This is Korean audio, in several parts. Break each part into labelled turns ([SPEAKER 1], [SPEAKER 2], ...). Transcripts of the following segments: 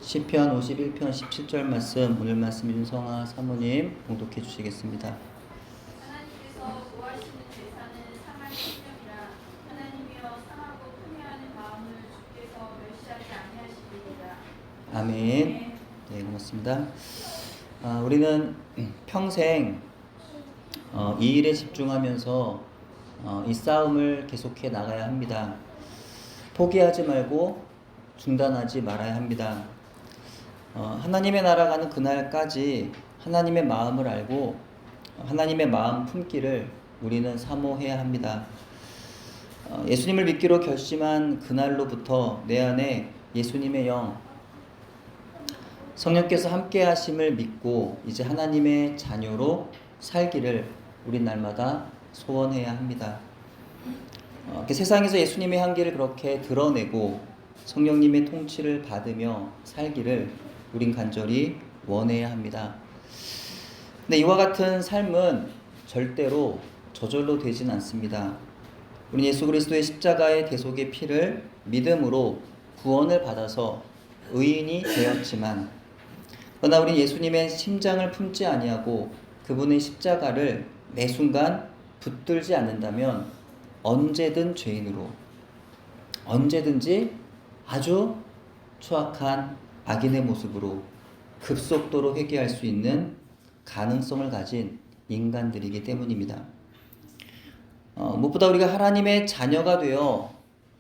[SPEAKER 1] 시편 51편 17절 말씀, 오늘 말씀 윤성아 사모님 봉독해 주시겠습니다.
[SPEAKER 2] 하나님께서 구하시는 제사는 상할 생명이라. 하나님이여 상하고 풍요하는 마음을 주께서 멸시하지 아니하시리이다.
[SPEAKER 1] 아멘. 네, 고맙습니다. 우리는 평생 이 일에 집중하면서 이 싸움을 계속해 나가야 합니다. 포기하지 말고 중단하지 말아야 합니다. 하나님의 나라 가는 그날까지 하나님의 마음을 알고 하나님의 마음 품기를 우리는 사모해야 합니다. 예수님을 믿기로 결심한 그날로부터 내 안에 예수님의 영, 성령께서 함께 하심을 믿고 이제 하나님의 자녀로 살기를 우리 날마다 소원해야 합니다. 세상에서 예수님의 향기를 그렇게 드러내고 성령님의 통치를 받으며 살기를 우린 간절히 원해야 합니다. 근데 이와 같은 삶은 절대로 저절로 되진 않습니다. 우리 예수 그리스도의 십자가의 대속의 피를 믿음으로 구원을 받아서 의인이 되었지만, 그러나 우리 예수님의 심장을 품지 아니하고 그분의 십자가를 매 순간 붙들지 않는다면 언제든 죄인으로, 언제든지 아주 추악한 악인의 모습으로 급속도로 회개할 수 있는 가능성을 가진 인간들이기 때문입니다. 무엇보다 우리가 하나님의 자녀가 되어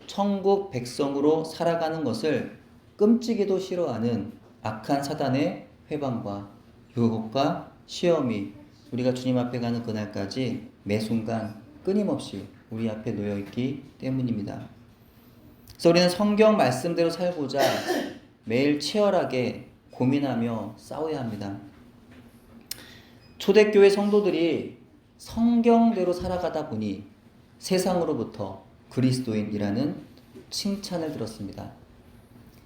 [SPEAKER 1] 천국 백성으로 살아가는 것을 끔찍이도 싫어하는 악한 사단의 회방과 유혹과 시험이 우리가 주님 앞에 가는 그날까지 매 순간 끊임없이 우리 앞에 놓여있기 때문입니다. 그래서 우리는 성경 말씀대로 살고자 매일 치열하게 고민하며 싸워야 합니다. 초대교회 성도들이 성경대로 살아가다 보니 세상으로부터 그리스도인이라는 칭찬을 들었습니다.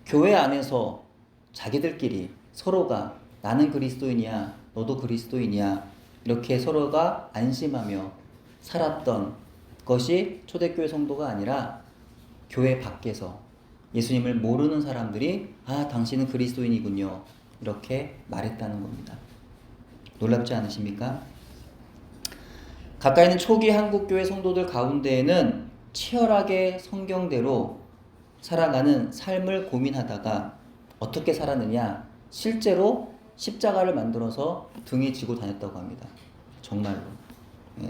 [SPEAKER 1] 교회 안에서 자기들끼리 서로가 나는 그리스도인이야, 너도 그리스도인이야, 이렇게 서로가 안심하며 살았던 것이 초대교회 성도가 아니라 교회 밖에서 예수님을 모르는 사람들이 당신은 그리스도인이군요, 이렇게 말했다는 겁니다. 놀랍지 않으십니까? 가까이 있는 초기 한국교회 성도들 가운데에는 치열하게 성경대로 살아가는 삶을 고민하다가 어떻게 살았느냐, 실제로 십자가를 만들어서 등에 지고 다녔다고 합니다. 정말로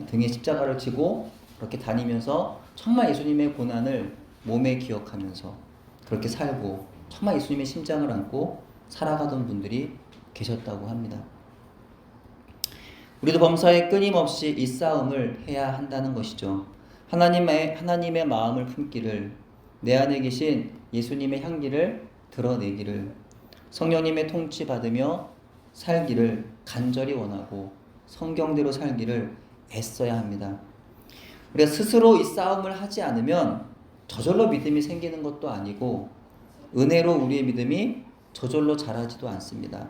[SPEAKER 1] 등에 십자가를 지고 그렇게 다니면서 정말 예수님의 고난을 몸에 기억하면서 그렇게 살고 정말 예수님의 심장을 안고 살아가던 분들이 계셨다고 합니다. 우리도 범사에 끊임없이 이 싸움을 해야 한다는 것이죠. 하나님의 마음을 품기를, 내 안에 계신 예수님의 향기를 드러내기를, 성령님의 통치 받으며 살기를 간절히 원하고 성경대로 살기를 애써야 합니다. 우리가 스스로 이 싸움을 하지 않으면 저절로 믿음이 생기는 것도 아니고 은혜로 우리의 믿음이 저절로 자라지도 않습니다.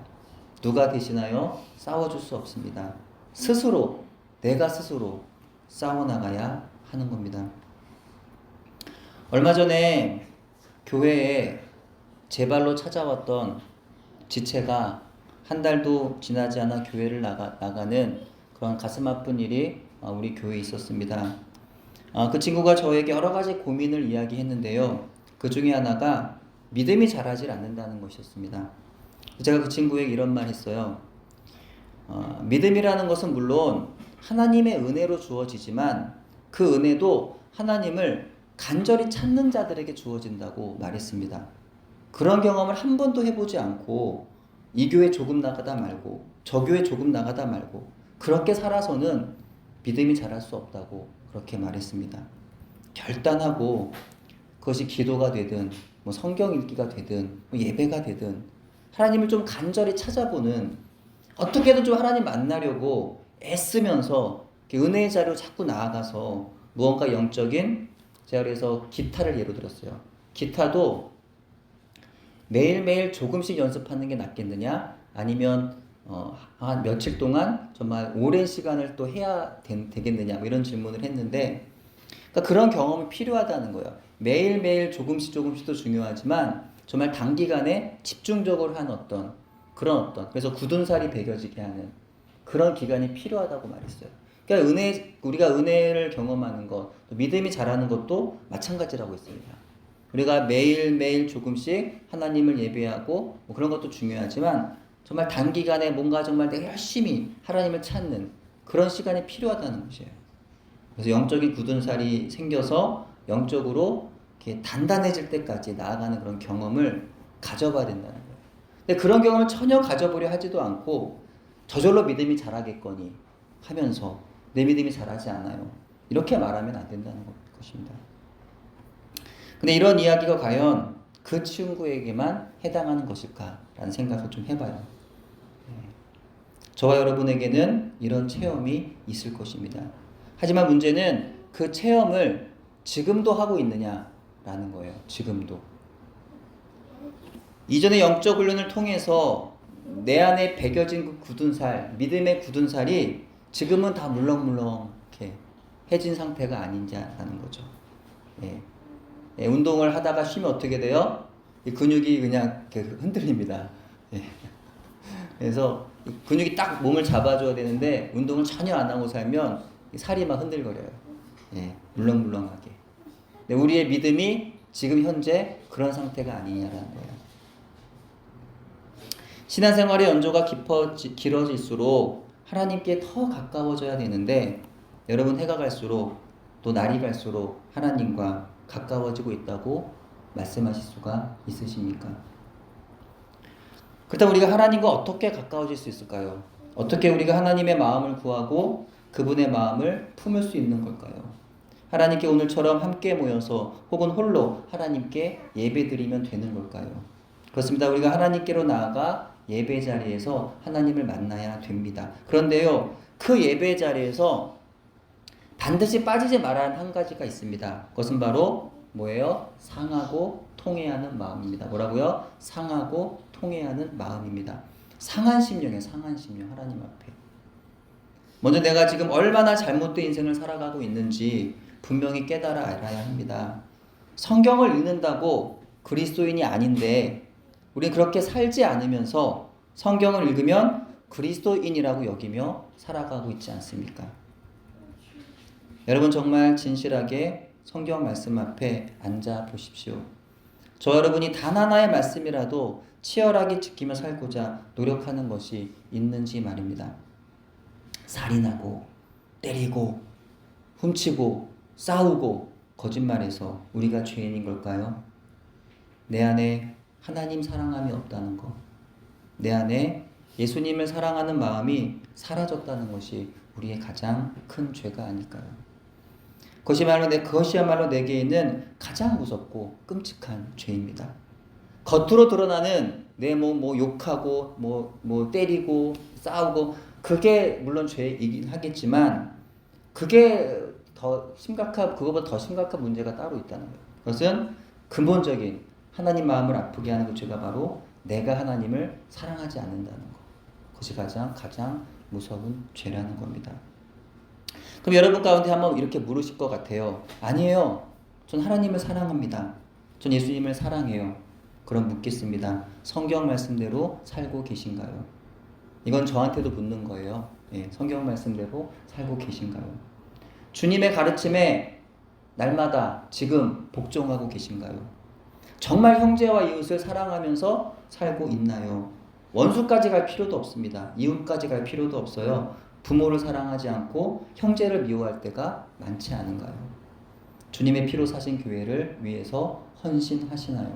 [SPEAKER 1] 누가 대신하여 싸워줄 수 없습니다. 스스로, 내가 스스로 싸워나가야 하는 겁니다. 얼마 전에 교회에 제 발로 찾아왔던 지체가 한 달도 지나지 않아 교회를 나가는 그런 가슴 아픈 일이 우리 교회에 있었습니다. 그 친구가 저에게 여러 가지 고민을 이야기했는데요. 그 중에 하나가 믿음이 자라질 않는다는 것이었습니다. 제가 그 친구에게 이런 말 했어요. 믿음이라는 것은 물론 하나님의 은혜로 주어지지만 그 은혜도 하나님을 간절히 찾는 자들에게 주어진다고 말했습니다. 그런 경험을 한 번도 해보지 않고 이 교회 조금 나가다 말고 저 교회 조금 나가다 말고 그렇게 살아서는 믿음이 자랄 수 없다고 그렇게 말했습니다. 결단하고 그것이 기도가 되든 성경 읽기가 되든 예배가 되든 하나님을 좀 간절히 찾아보는, 어떻게든 좀 하나님 만나려고 애쓰면서 은혜의 자리로 자꾸 나아가서 무언가 영적인, 제가 그래서 기타를 예로 들었어요. 기타도 매일매일 조금씩 연습하는 게 낫겠느냐, 아니면 한 며칠 동안 정말 오랜 시간을 또 해야 되겠느냐, 이런 질문을 했는데, 그러니까 그런 경험이 필요하다는 거예요. 매일매일 조금씩도 중요하지만 정말 단기간에 집중적으로 한 어떤 그래서 굳은 살이 배겨지게 하는 그런 기간이 필요하다고 말했어요. 그러니까 우리가 은혜를 경험하는 것, 또 믿음이 자라는 것도 마찬가지라고 했습니다. 우리가 매일매일 조금씩 하나님을 예배하고 뭐 그런 것도 중요하지만 정말 단기간에 뭔가 정말 내가 열심히 하나님을 찾는 그런 시간이 필요하다는 것이에요. 그래서 영적인 굳은 살이 생겨서 영적으로 이렇게 단단해질 때까지 나아가는 그런 경험을 가져봐야 된다는 거예요. 근데 그런 경험을 전혀 가져보려 하지도 않고 저절로 믿음이 자라겠거니 하면서 내 믿음이 자라지 않아요. 이렇게 말하면 안 된다는 것입니다. 근데 이런 이야기가 과연 그 친구에게만 해당하는 것일까라는 생각을 좀 해봐요. 저와 여러분에게는 이런 체험이 있을 것입니다. 하지만 문제는 그 체험을 지금도 하고 있느냐라는 거예요. 지금도. 이전의 영적 훈련을 통해서 내 안에 배겨진 그 굳은 살, 믿음의 굳은 살이 지금은 다 물렁물렁 이렇게 해진 상태가 아닌지라는 거죠. 운동을 하다가 쉬면 어떻게 돼요? 이 근육이 그냥 흔들립니다. 그래서 근육이 딱 몸을 잡아줘야 되는데 운동을 전혀 안 하고 살면 살이 막 흔들거려요. 물렁물렁하게. 근데 우리의 믿음이 지금 현재 그런 상태가 아니냐라는 거예요. 신앙생활의 연조가 길어질수록 하나님께 더 가까워져야 되는데 여러분 해가 갈수록 또 날이 갈수록 하나님과 가까워지고 있다고 말씀하실 수가 있으십니까? 그렇다면 우리가 하나님과 어떻게 가까워질 수 있을까요? 어떻게 우리가 하나님의 마음을 구하고 그분의 마음을 품을 수 있는 걸까요? 하나님께 오늘처럼 함께 모여서 혹은 홀로 하나님께 예배드리면 되는 걸까요? 그렇습니다. 우리가 하나님께로 나아가 예배 자리에서 하나님을 만나야 됩니다. 그런데요, 그 예배 자리에서 반드시 빠지지 말아야 하는 한 가지가 있습니다. 그것은 바로 뭐예요? 상하고 통회하는 마음입니다. 뭐라고요? 상하고 통회하는 마음입니다. 상한 심령이에요. 상한 심령. 하나님 앞에. 먼저 내가 지금 얼마나 잘못된 인생을 살아가고 있는지 분명히 깨달아 알아야 합니다. 성경을 읽는다고 그리스도인이 아닌데 우리는 그렇게 살지 않으면서 성경을 읽으면 그리스도인이라고 여기며 살아가고 있지 않습니까? 여러분 정말 진실하게 성경 말씀 앞에 앉아 보십시오. 저 여러분이 단 하나의 말씀이라도 치열하게 지키며 살고자 노력하는 것이 있는지 말입니다. 살인하고 때리고 훔치고 싸우고 거짓말해서 우리가 죄인인 걸까요? 내 안에 하나님 사랑함이 없다는 것, 내 안에 예수님을 사랑하는 마음이 사라졌다는 것이 우리의 가장 큰 죄가 아닐까요? 그것이야말로 내게 있는 가장 무섭고 끔찍한 죄입니다. 겉으로 드러나는 내 뭐 욕하고 뭐 때리고 싸우고 그게 물론 죄이긴 하겠지만 그거보다 더 심각한 문제가 따로 있다는 거예요. 그것은 근본적인 하나님 마음을 아프게 하는 그 죄가 바로 내가 하나님을 사랑하지 않는다는 것. 그것이 가장 무서운 죄라는 겁니다. 그럼 여러분 가운데 한번 이렇게 물으실 것 같아요. 아니에요. 전 하나님을 사랑합니다. 전 예수님을 사랑해요. 그럼 묻겠습니다. 성경 말씀대로 살고 계신가요? 이건 저한테도 묻는 거예요. 성경 말씀대로 살고 계신가요? 주님의 가르침에 날마다 지금 복종하고 계신가요? 정말 형제와 이웃을 사랑하면서 살고 있나요? 원수까지 갈 필요도 없습니다. 이웃까지 갈 필요도 없어요. 부모를 사랑하지 않고 형제를 미워할 때가 많지 않은가요? 주님의 피로 사신 교회를 위해서 헌신하시나요?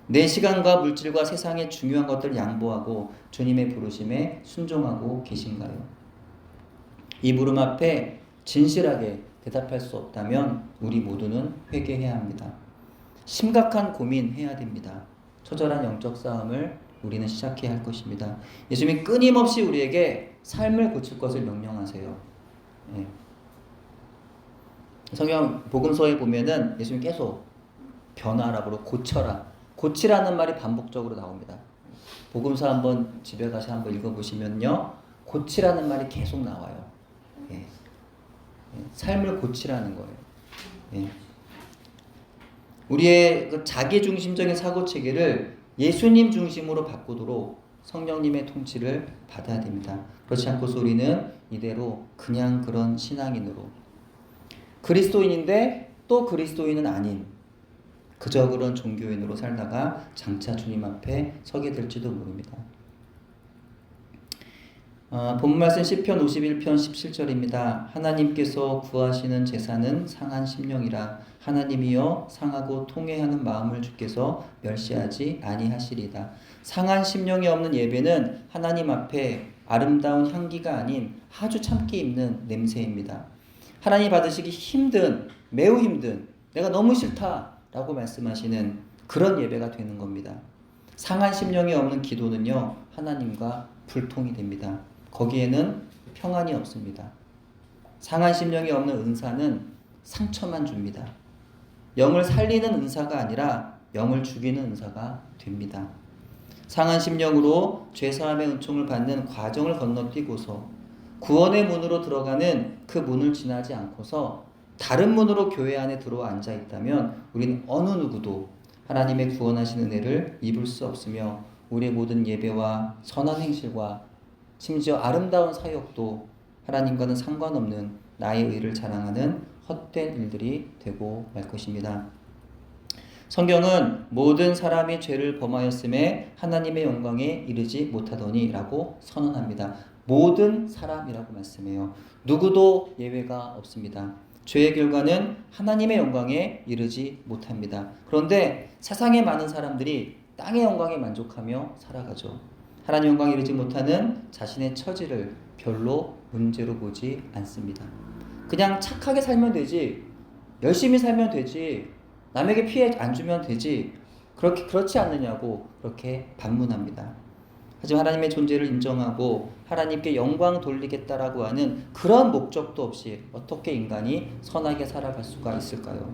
[SPEAKER 1] 내 시간과 물질과 세상의 중요한 것들을 양보하고 주님의 부르심에 순종하고 계신가요? 이 물음 앞에 진실하게 대답할 수 없다면 우리 모두는 회개해야 합니다. 심각한 고민해야 됩니다. 처절한 영적 싸움을 우리는 시작해야 할 것입니다. 예수님이 끊임없이 우리에게 삶을 고칠 것을 명령하세요. 성경 복음서에 보면은 예수님 계속 변화라고 고쳐라. 고치라는 말이 반복적으로 나옵니다. 복음서 한번 집에 가서 한번 읽어보시면요. 고치라는 말이 계속 나와요. 삶을 고치라는 거예요. 우리의 그 자기 중심적인 사고 체계를 예수님 중심으로 바꾸도록 성령님의 통치를 받아야 됩니다. 그렇지 않고서 우리는 이대로 그냥 그런 신앙인으로 그리스도인인데 또 그리스도인은 아닌 그저 그런 종교인으로 살다가 장차 주님 앞에 서게 될지도 모릅니다. 본문 말씀 시편 51편 17절입니다. 하나님께서 구하시는 제사는 상한 심령이라 하나님이여 상하고 통회하는 마음을 주께서 멸시하지 아니하시리다. 상한 심령이 없는 예배는 하나님 앞에 아름다운 향기가 아닌 아주 참기 힘든 냄새입니다. 하나님 받으시기 힘든, 매우 힘든, 내가 너무 싫다라고 말씀하시는 그런 예배가 되는 겁니다. 상한 심령이 없는 기도는요, 하나님과 불통이 됩니다. 거기에는 평안이 없습니다. 상한 심령이 없는 은사는 상처만 줍니다. 영을 살리는 은사가 아니라 영을 죽이는 은사가 됩니다. 상한 심령으로 죄사함의 은총을 받는 과정을 건너뛰고서 구원의 문으로 들어가는 그 문을 지나지 않고서 다른 문으로 교회 안에 들어와 앉아 있다면 우리는 어느 누구도 하나님의 구원하신 은혜를 입을 수 없으며 우리의 모든 예배와 선한 행실과 심지어 아름다운 사역도 하나님과는 상관없는 나의 의를 자랑하는 헛된 일들이 되고 말 것입니다. 성경은 모든 사람이 죄를 범하였음에 하나님의 영광에 이르지 못하더니 라고 선언합니다. 모든 사람이라고 말씀해요. 누구도 예외가 없습니다. 죄의 결과는 하나님의 영광에 이르지 못합니다. 그런데 세상의 많은 사람들이 땅의 영광에 만족하며 살아가죠. 하나님 영광에 이르지 못하는 자신의 처지를 별로 문제로 보지 않습니다. 그냥 착하게 살면 되지, 열심히 살면 되지, 남에게 피해 안 주면 되지, 그렇지 않느냐고 그렇게 반문합니다. 하지만 하나님의 존재를 인정하고 하나님께 영광 돌리겠다라고 하는 그런 목적도 없이 어떻게 인간이 선하게 살아갈 수가 있을까요?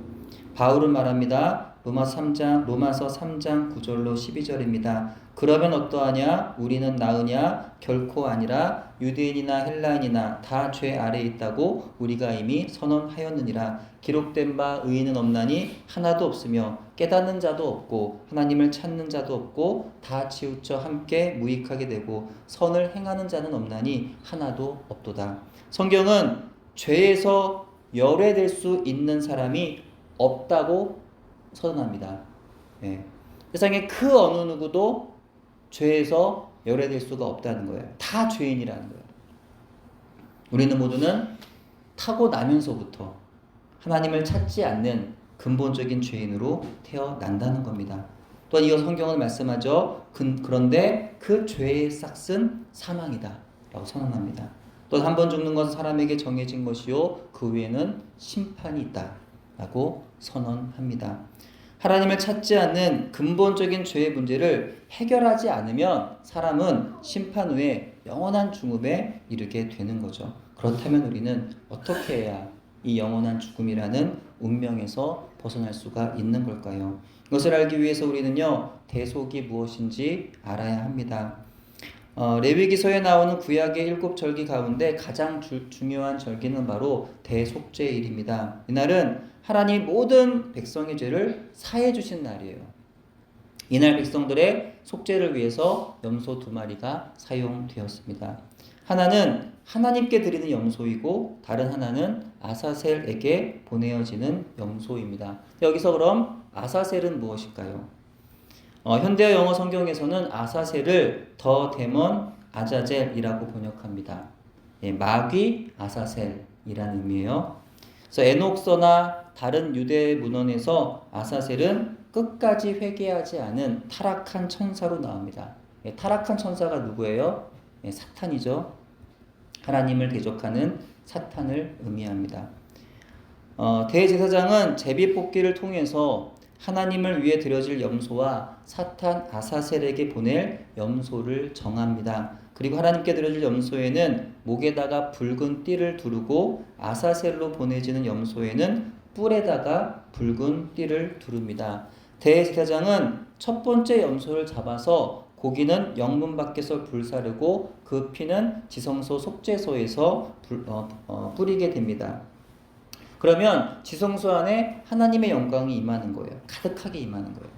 [SPEAKER 1] 바울은 말합니다. 로마서 3장 9절로 12절입니다. 그러면 어떠하냐? 우리는 나으냐? 결코 아니라 유대인이나 헬라인이나 다 죄 아래에 있다고 우리가 이미 선언하였느니라. 기록된 바 의인은 없나니 하나도 없으며 깨닫는 자도 없고 하나님을 찾는 자도 없고 다 치우쳐 함께 무익하게 되고 선을 행하는 자는 없나니 하나도 없도다. 성경은 죄에서 열외될 수 있는 사람이 없다고 선언합니다. 네. 세상에 그 어느 누구도 죄에서 열외될 수가 없다는 거예요. 다 죄인이라는 거예요. 우리는 모두는 타고나면서부터 하나님을 찾지 않는 근본적인 죄인으로 태어난다는 겁니다. 또한 이어 성경은 말씀하죠. 그런데 그 죄의 싹은 사망이다 라고 선언합니다. 또 한 번 죽는 것은 사람에게 정해진 것이요 그 후에는 심판이 있다 라고 선언합니다. 하나님을 찾지 않는 근본적인 죄의 문제를 해결하지 않으면 사람은 심판 후에 영원한 죽음에 이르게 되는 거죠. 그렇다면 우리는 어떻게 해야 이 영원한 죽음이라는 운명에서 벗어날 수가 있는 걸까요? 이것을 알기 위해서 우리는요, 대속이 무엇인지 알아야 합니다. 레위기서에 나오는 구약의 7절기 가운데 가장 중요한 절기는 바로 대속죄일입니다. 이날은 하나님 모든 백성의 죄를 사해 주신 날이에요. 이날 백성들의 속죄를 위해서 염소 2마리가 사용되었습니다. 하나는 하나님께 드리는 염소이고 다른 하나는 아사셀에게 보내어지는 염소입니다. 여기서 그럼 아사셀은 무엇일까요? 현대어 영어 성경에서는 아사셀을 더 데몬 아자젤이라고 번역합니다. 마귀 아사셀이라는 의미예요. 그래서 에녹서나 다른 유대 문헌에서 아사셀은 끝까지 회개하지 않은 타락한 천사로 나옵니다. 타락한 천사가 누구예요? 사탄이죠. 하나님을 대적하는 사탄을 의미합니다. 대제사장은 제비뽑기를 통해서 하나님을 위해 드려질 염소와 사탄 아사셀에게 보낼 염소를 정합니다. 그리고 하나님께 드려질 염소에는 목에다가 붉은 띠를 두르고 아사셀로 보내지는 염소에는 뿔에다가 붉은 띠를 두릅니다. 대제사장은 첫 번째 염소를 잡아서 고기는 영문 밖에서 불사르고 그 피는 지성소 속죄소에서 뿌리게 됩니다. 그러면 지성소 안에 하나님의 영광이 임하는 거예요. 가득하게 임하는 거예요.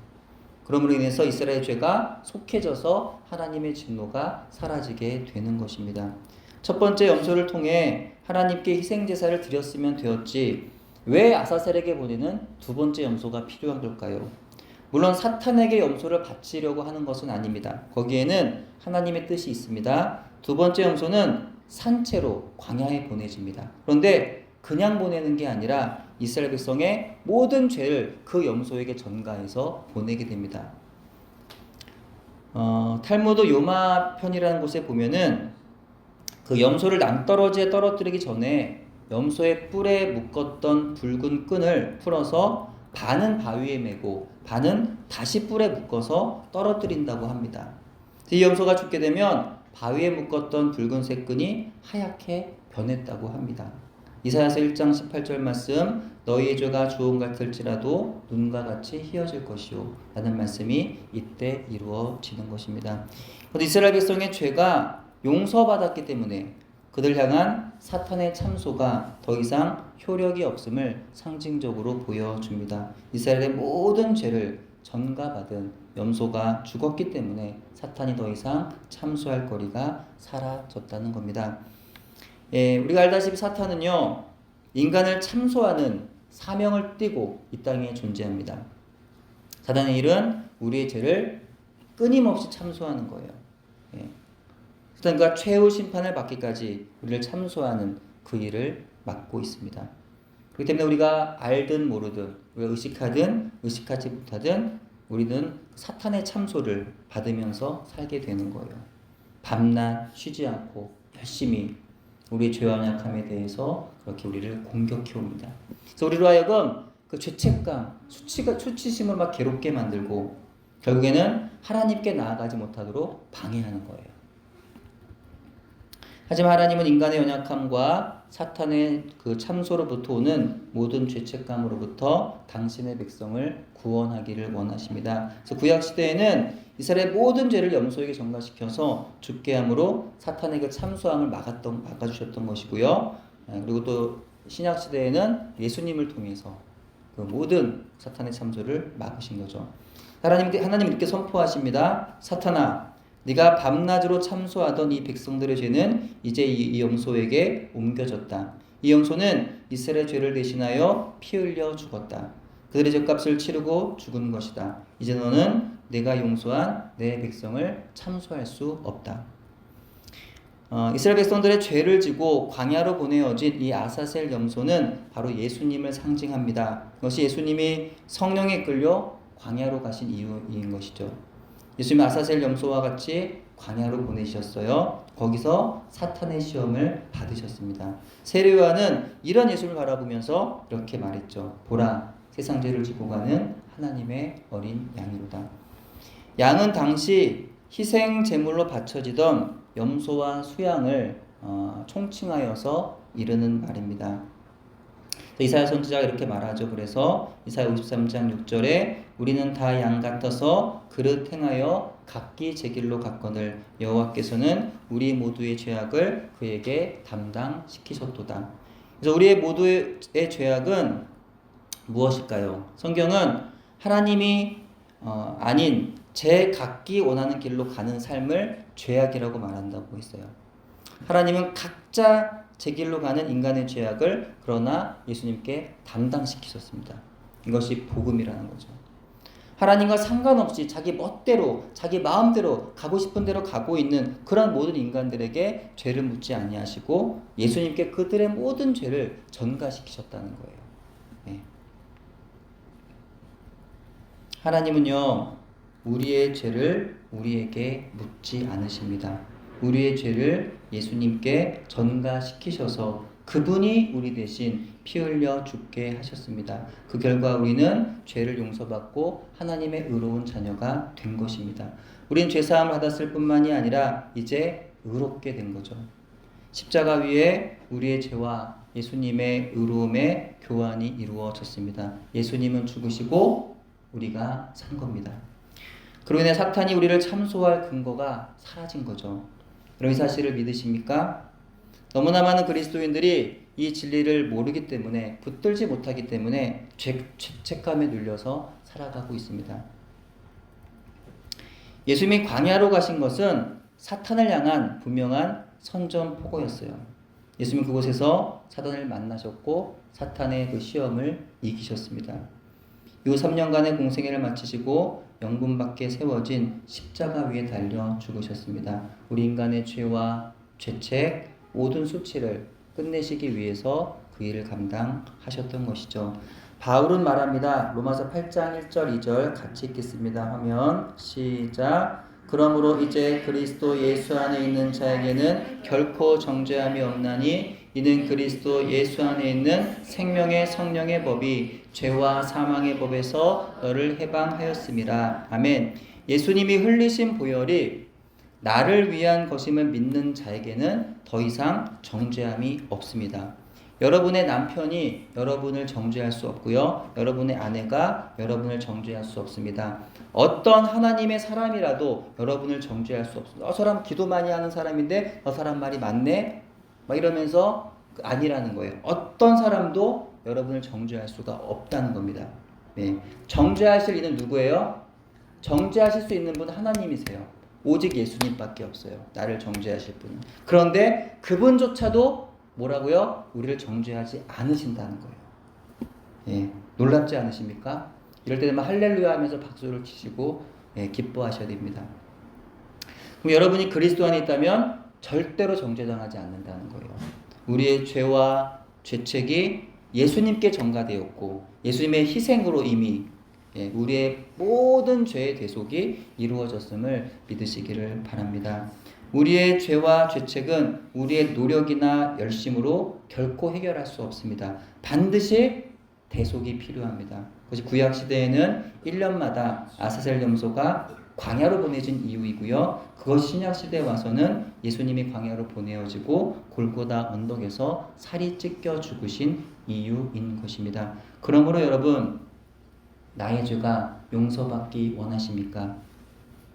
[SPEAKER 1] 그러므로 인해서 이스라엘 죄가 속해져서 하나님의 진노가 사라지게 되는 것입니다. 첫 번째 염소를 통해 하나님께 희생제사를 드렸으면 되었지 왜 아사셀에게 보내는 두 번째 염소가 필요한 걸까요? 물론 사탄에게 염소를 바치려고 하는 것은 아닙니다. 거기에는 하나님의 뜻이 있습니다. 두 번째 염소는 산채로 광야에 보내집니다. 그런데 그냥 보내는 게 아니라 이스라엘 백성의 모든 죄를 그 염소에게 전가해서 보내게 됩니다. 탈무드 요마 편이라는 곳에 보면은 그 염소를 낭떠러지에 떨어뜨리기 전에 염소의 뿔에 묶었던 붉은 끈을 풀어서 반은 바위에 메고 반은 다시 뿔에 묶어서 떨어뜨린다고 합니다. 이 염소가 죽게 되면 바위에 묶었던 붉은색 끈이 하얗게 변했다고 합니다. 이사야서 1장 18절 말씀 너희의 죄가 주홍 같을지라도 눈과 같이 희어질 것이요 라는 말씀이 이때 이루어지는 것입니다. 이스라엘 백성의 죄가 용서받았기 때문에 그들 향한 사탄의 참소가 더 이상 효력이 없음을 상징적으로 보여줍니다. 이스라엘의 모든 죄를 전가받은 염소가 죽었기 때문에 사탄이 더 이상 참소할 거리가 사라졌다는 겁니다. 우리가 알다시피 사탄은요, 인간을 참소하는 사명을 띠고 이 땅에 존재합니다. 사탄의 일은 우리의 죄를 끊임없이 참소하는 거예요. 사탄과 최후 심판을 받기까지 우리를 참소하는 그 일을 맡고 있습니다. 그렇기 때문에 우리가 알든 모르든, 우리가 의식하든 의식하지 못하든 우리는 사탄의 참소를 받으면서 살게 되는 거예요. 밤낮 쉬지 않고 열심히 우리의 죄와 연약함에 대해서 그렇게 우리를 공격해 옵니다. 그래서 우리로 하여금 그 죄책감, 수치심을 막 괴롭게 만들고 결국에는 하나님께 나아가지 못하도록 방해하는 거예요. 하지만 하나님은 인간의 연약함과 사탄의 그 참소로부터 오는 모든 죄책감으로부터 당신의 백성을 구원하기를 원하십니다. 그래서 구약 시대에는 이스라엘의 모든 죄를 염소에게 전가시켜서 죽게 함으로 사탄의 그 참소함을 막아주셨던 것이고요. 그리고 또 신약 시대에는 예수님을 통해서 그 모든 사탄의 참소를 막으신 거죠. 하나님 이렇게 선포하십니다. 사탄아, 네가 밤낮으로 참소하던 이 백성들의 죄는 이제 이 염소에게 옮겨졌다. 이 염소는 이스라엘의 죄를 대신하여 피 흘려 죽었다. 그들의 죄값을 치르고 죽은 것이다. 이제 너는 내가 용서한 내 백성을 참소할 수 없다. 이스라엘 백성들의 죄를 지고 광야로 보내어진 이 아사셀 염소는 바로 예수님을 상징합니다. 그것이 예수님이 성령에 끌려 광야로 가신 이유인 것이죠. 예수님은 아사셀 염소와 같이 광야로 보내셨어요. 거기서 사탄의 시험을 받으셨습니다. 세례 요한은 이런 예수를 바라보면서 이렇게 말했죠. 보라, 세상 죄를 지고 가는 하나님의 어린 양이로다. 양은 당시 희생 제물로 바쳐지던 염소와 수양을 총칭하여서 이르는 말입니다. 이사야 선지자가 이렇게 말하죠. 그래서 이사야 53장 6절에 우리는 다 양 같아서 그릇 행하여 각기 제 길로 갔거늘 여호와께서는 우리 모두의 죄악을 그에게 담당시키셨도다. 그래서 우리의 모두의 죄악은 무엇일까요? 성경은 하나님이 아닌 제 각기 원하는 길로 가는 삶을 죄악이라고 말한다고 했어요. 하나님은 각자 제 길로 가는 인간의 죄악을 그러나 예수님께 담당시키셨습니다. 이것이 복음이라는 거죠. 하나님과 상관없이 자기 멋대로 자기 마음대로 가고 싶은 대로 가고 있는 그런 모든 인간들에게 죄를 묻지 아니하시고 예수님께 그들의 모든 죄를 전가시키셨다는 거예요. 네. 하나님은요, 우리의 죄를 우리에게 묻지 않으십니다. 우리의 죄를 예수님께 전가시키셔서 그분이 우리 대신 피 흘려 죽게 하셨습니다. 그 결과 우리는 죄를 용서받고 하나님의 의로운 자녀가 된 것입니다. 우린 죄사함을 받았을 뿐만이 아니라 이제 의롭게 된 거죠. 십자가 위에 우리의 죄와 예수님의 의로움의 교환이 이루어졌습니다. 예수님은 죽으시고 우리가 산 겁니다. 그로 인해 사탄이 우리를 참소할 근거가 사라진 거죠. 여러분 이 사실을 믿으십니까? 너무나 많은 그리스도인들이 이 진리를 모르기 때문에, 붙들지 못하기 때문에 죄책감에 눌려서 살아가고 있습니다. 예수님이 광야로 가신 것은 사탄을 향한 분명한 선전포고였어요. 예수님은 그곳에서 사탄을 만나셨고 사탄의 그 시험을 이기셨습니다. 이후 3년간의 공생애를 마치시고 영분 밖에 세워진 십자가 위에 달려 죽으셨습니다. 우리 인간의 죄와 죄책, 모든 수치를 끝내시기 위해서 그 일을 감당하셨던 것이죠. 바울은 말합니다. 로마서 8장 1절 2절 같이 읽겠습니다. 화면 시작. 그러므로 이제 그리스도 예수 안에 있는 자에게는 결코 정죄함이 없나니 이는 그리스도 예수 안에 있는 생명의 성령의 법이 죄와 사망의 법에서 너를 해방하였음이라. 아멘. 예수님이 흘리신 보혈이 나를 위한 것임을 믿는 자에게는 더 이상 정죄함이 없습니다. 여러분의 남편이 여러분을 정죄할 수 없고요. 여러분의 아내가 여러분을 정죄할 수 없습니다. 어떤 하나님의 사람이라도 여러분을 정죄할 수 없습니다. 저 사람 기도 많이 하는 사람인데 저 사람 말이 맞네? 막 이러면서 아니라는 거예요. 어떤 사람도 여러분을 정죄할 수가 없다는 겁니다. 네. 정죄하실 이는 누구예요? 정죄하실 수 있는 분은 하나님이세요. 오직 예수님밖에 없어요. 나를 정죄하실 분은. 그런데 그분조차도 뭐라고요? 우리를 정죄하지 않으신다는 거예요. 예, 놀랍지 않으십니까? 이럴 때는 할렐루야 하면서 박수를 치시고 기뻐하셔야 됩니다. 그럼 여러분이 그리스도 안에 있다면 절대로 정죄당하지 않는다는 거예요. 우리의 죄와 죄책이 예수님께 전가되었고 예수님의 희생으로 이미 우리의 모든 죄의 대속이 이루어졌음을 믿으시기를 바랍니다. 우리의 죄와 죄책은 우리의 노력이나 열심으로 결코 해결할 수 없습니다. 반드시 대속이 필요합니다. 그것이 구약시대에는 1년마다 아사셀 염소가 광야로 보내진 이유이고요. 그것이 신약시대에 와서는 예수님이 광야로 보내어지고 골고다 언덕에서 살이 찢겨 죽으신 이유인 것입니다. 그러므로 여러분, 나의 죄가 용서받기 원하십니까?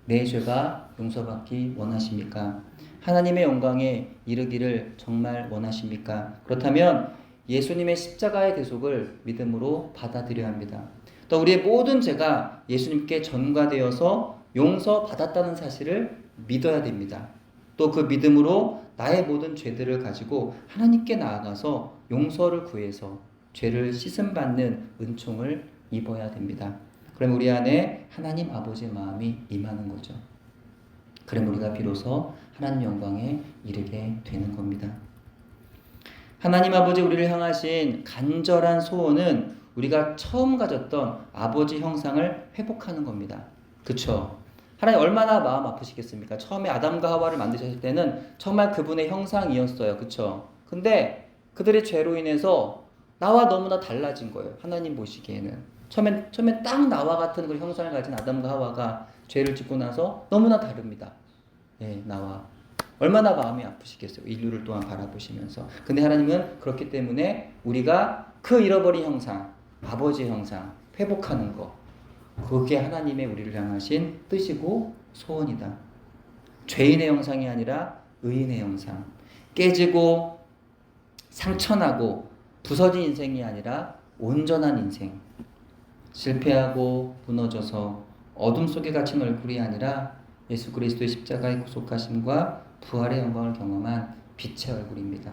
[SPEAKER 1] 내 죄가 용서받기 원하십니까? 하나님의 영광에 이르기를 정말 원하십니까? 그렇다면 예수님의 십자가의 대속을 믿음으로 받아들여야 합니다. 또 우리의 모든 죄가 예수님께 전가되어서 용서받았다는 사실을 믿어야 됩니다. 또 그 믿음으로 나의 모든 죄들을 가지고 하나님께 나아가서 용서를 구해서 죄를 씻음받는 은총을 입어야 됩니다. 그럼 우리 안에 하나님 아버지의 마음이 임하는 거죠. 그럼 우리가 비로소 하나님 영광에 이르게 되는 겁니다. 하나님 아버지 우리를 향하신 간절한 소원은 우리가 처음 가졌던 아버지 형상을 회복하는 겁니다. 그쵸? 하나님 얼마나 마음 아프시겠습니까? 처음에 아담과 하와를 만드셨을 때는 정말 그분의 형상이었어요. 그쵸? 근데 그들의 죄로 인해서 나와 너무나 달라진 거예요. 하나님 보시기에는. 처음엔 딱 나와 같은 그 형상을 가진 아담과 하와가 죄를 짓고 나서 너무나 다릅니다. 예, 나와. 얼마나 마음이 아프시겠어요. 인류를 또한 바라보시면서. 근데 하나님은 그렇기 때문에 우리가 그 잃어버린 형상, 아버지의 형상, 회복하는 거. 그게 하나님의 우리를 향하신 뜻이고 소원이다. 죄인의 형상이 아니라 의인의 형상. 깨지고 상처나고 부서진 인생이 아니라 온전한 인생. 실패하고 무너져서 어둠 속에 갇힌 얼굴이 아니라 예수 그리스도의 십자가의 구속하심과 부활의 영광을 경험한 빛의 얼굴입니다.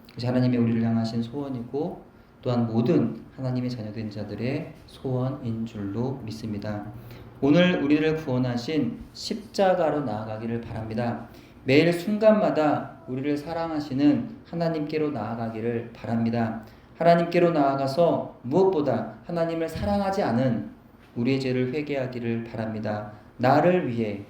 [SPEAKER 1] 그것이 하나님의 우리를 향하신 소원이고 또한 모든 하나님의 자녀된 자들의 소원인 줄로 믿습니다. 오늘 우리를 구원하신 십자가로 나아가기를 바랍니다. 매일 순간마다 우리를 사랑하시는 하나님께로 나아가기를 바랍니다. 하나님께로 나아가서 무엇보다 하나님을 사랑하지 않은 우리의 죄를 회개하기를 바랍니다. 나를 위해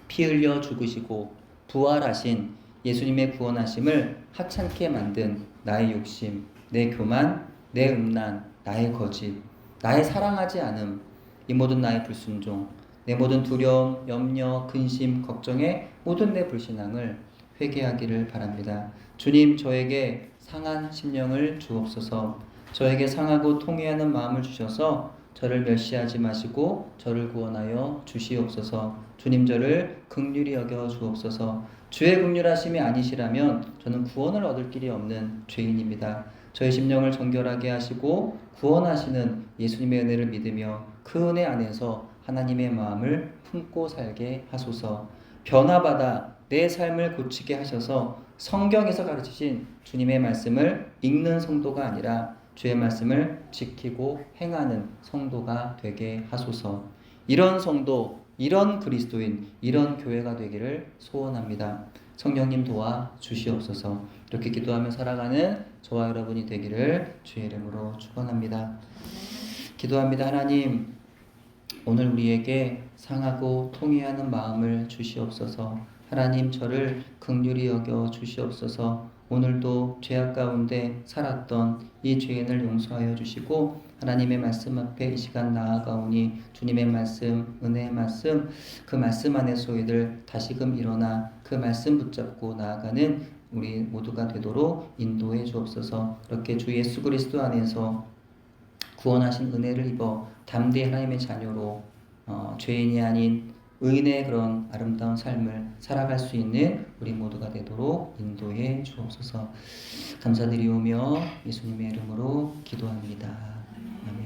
[SPEAKER 1] 피 흘려 죽으시고 부활하신 예수님의 구원하심을 하찮게 만든 나의 욕심, 내 교만, 내 음란, 나의 거짓, 나의 사랑하지 않음, 이 모든 나의 불순종, 내 모든 두려움, 염려, 근심, 걱정에 모든 내 불신앙을 회개하기를 바랍니다. 주님, 저에게 상한 심령을 주옵소서. 저에게 상하고 통회하는 마음을 주셔서 저를 멸시하지 마시고 저를 구원하여 주시옵소서. 주님 저를 긍휼히 여겨 주옵소서. 주의 긍휼하심이 아니시라면 저는 구원을 얻을 길이 없는 죄인입니다. 저의 심령을 정결하게 하시고 구원하시는 예수님의 은혜를 믿으며 그 은혜 안에서 하나님의 마음을 품고 살게 하소서. 변화받아 내 삶을 고치게 하셔서 성경에서 가르치신 주님의 말씀을 읽는 성도가 아니라 주의 말씀을 지키고 행하는 성도가 되게 하소서. 이런 성도, 이런 그리스도인, 이런 교회가 되기를 소원합니다. 성령님 도와 주시옵소서. 이렇게 기도하며 살아가는 저와 여러분이 되기를 주의 이름으로 축원합니다. 기도합니다. 하나님, 오늘 우리에게 상하고 통회하는 마음을 주시옵소서. 하나님, 저를 긍휼히 여겨 주시옵소서. 오늘도 죄악 가운데 살았던 이 죄인을 용서하여 주시고 하나님의 말씀 앞에 이 시간 나아가오니 주님의 말씀, 은혜의 말씀, 그 말씀 안에 소이들 다시금 일어나 그 말씀 붙잡고 나아가는 우리 모두가 되도록 인도해 주옵소서. 이렇게 주 예수 그리스도 안에서 구원하신 은혜를 입어 담대히 하나님의 자녀로 죄인이 아닌 의인의 그런 아름다운 삶을 살아갈 수 있는 우리 모두가 되도록 인도해 주옵소서. 감사드리오며 예수님의 이름으로 기도합니다. 아멘.